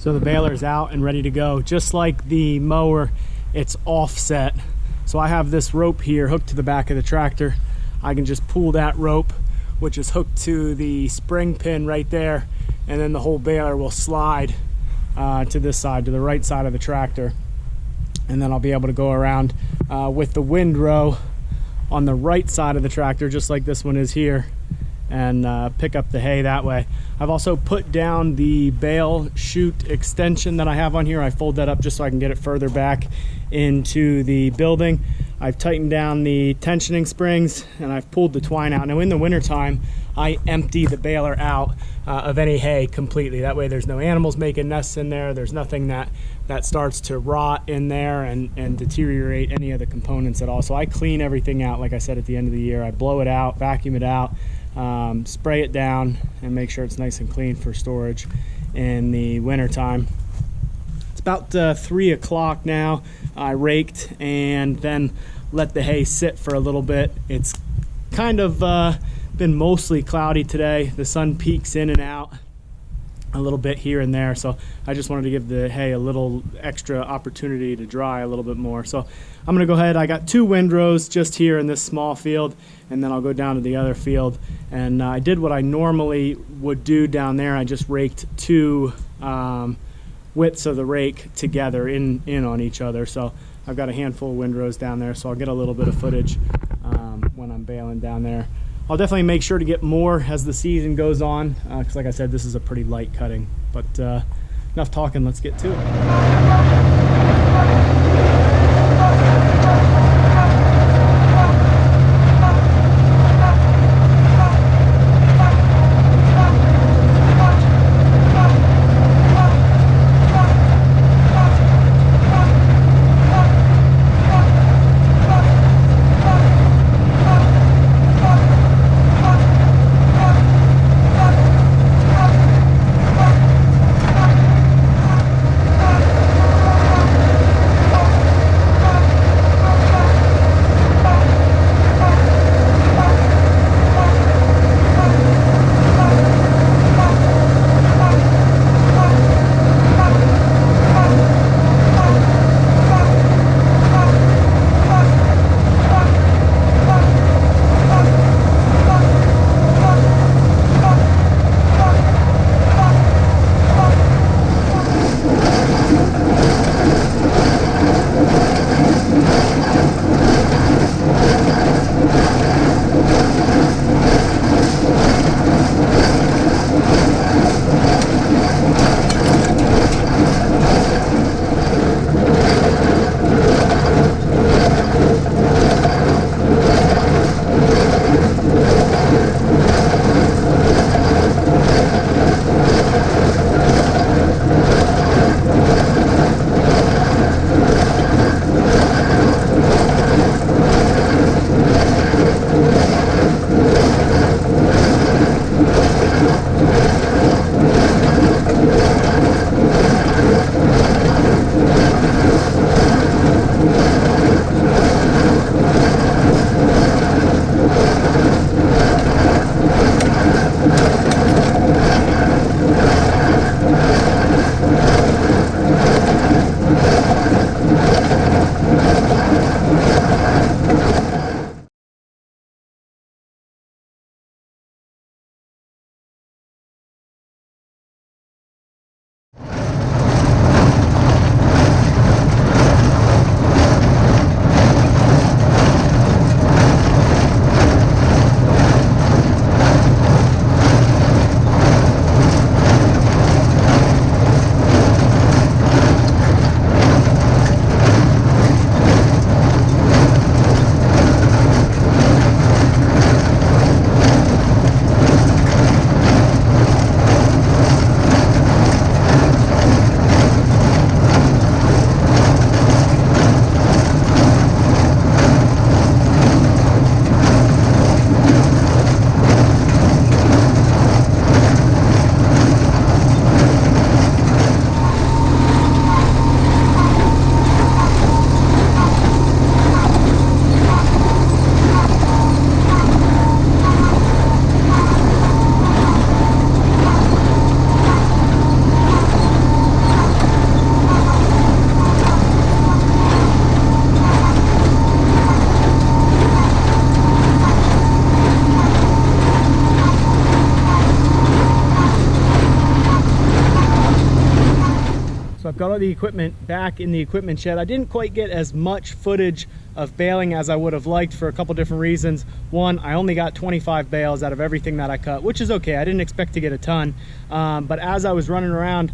So the baler's out and ready to go. Just like the mower, it's offset. So I have this rope here hooked to the back of the tractor. I can just pull that rope, which is hooked to the spring pin right there, and then the whole baler will slide to this side, to the right side of the tractor. And then I'll be able to go around with the windrow on the right side of the tractor, just like this one is here, and pick up the hay that way. I've also put down the bale chute extension that I have on here. I fold that up just so I can get it further back into the building. I've tightened down the tensioning springs and I've pulled the twine out. Now in the wintertime, I empty the baler out of any hay completely. That way there's no animals making nests in there. There's nothing that starts to rot in there and deteriorate any of the components at all. So I clean everything out, like I said, at the end of the year. I blow it out, vacuum it out, spray it down, and make sure it's nice and clean for storage in the wintertime. It's about 3 o'clock now. I raked and then let the hay sit for a little bit. It's kind of been mostly cloudy today. The sun peeks in and out a little bit here and there, so I just wanted to give the hay a little extra opportunity to dry a little bit more. So I'm gonna go ahead. I got 2 windrows just here in this small field, and then I'll go down to the other field. And I did what I normally would do down there. I just raked 2 widths of the rake together in on each other. So I've got a handful of windrows down there, so I'll get a little bit of footage when I'm baling down there. I'll definitely make sure to get more as the season goes on, because like I said, this is a pretty light cutting. But enough talking, let's get to it. got all the equipment back in the equipment shed. I didn't quite get as much footage of baling as I would have liked for a couple different reasons. One, I only got 25 bales out of everything that I cut, which is okay. I didn't expect to get a ton. But as I was running around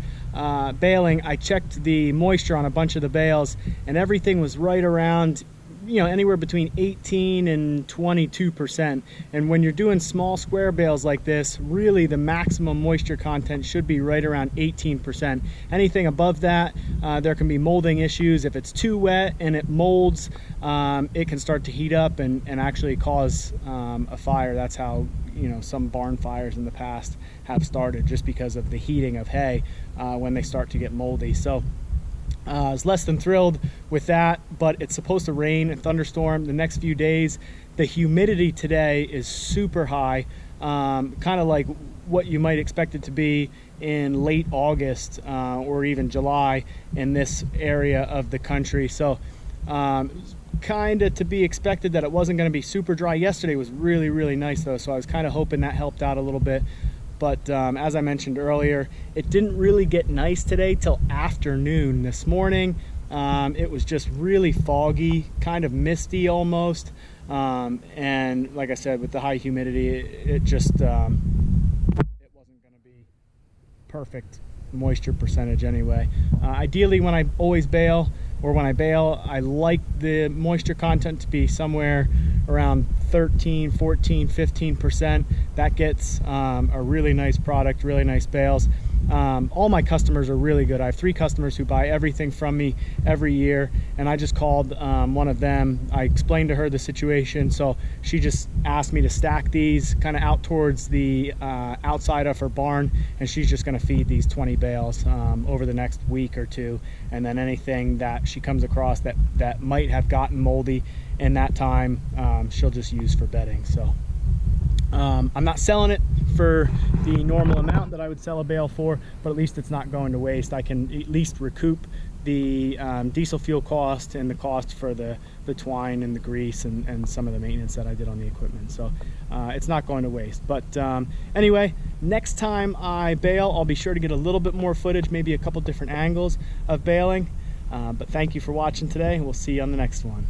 baling, I checked the moisture on a bunch of the bales, and everything was right around, you know, anywhere between 18 and 22%. And when you're doing small square bales like this, really the maximum moisture content should be right around 18%. Anything above that, there can be molding issues. If it's too wet and it molds, it can start to heat up and actually cause a fire. That's how, you know, some barn fires in the past have started, just because of the heating of hay when they start to get moldy. So I was less than thrilled with that, but it's supposed to rain and thunderstorm the next few days. The humidity today is super high, kind of like what you might expect it to be in late August or even July in this area of the country. So kind of to be expected that it wasn't going to be super dry. Yesterday was really, really nice though, so I was kind of hoping that helped out a little bit. But as I mentioned earlier, it didn't really get nice today till afternoon. This morning, it was just really foggy, kind of misty almost. And like I said, with the high humidity, it just, it wasn't going to be perfect moisture percentage anyway. Ideally, when I always bale, or when I bale, I like the moisture content to be somewhere around 13, 14, 15%. That gets a really nice product, really nice bales. All my customers are really good. I have 3 customers who buy everything from me every year, and I just called one of them. I explained to her the situation, so she just asked me to stack these kind of out towards the outside of her barn, and she's just going to feed these 20 bales over the next week or two, and then anything that she comes across that might have gotten moldy in that time, she'll just use for bedding. So I'm not selling it for the normal amount that I would sell a bale for, but at least it's not going to waste. I can at least recoup the diesel fuel cost and the cost for the twine and the grease and some of the maintenance that I did on the equipment. So it's not going to waste. But anyway, next time I bale, I'll be sure to get a little bit more footage, maybe a couple different angles of baling. But thank you for watching today, and we'll see you on the next one.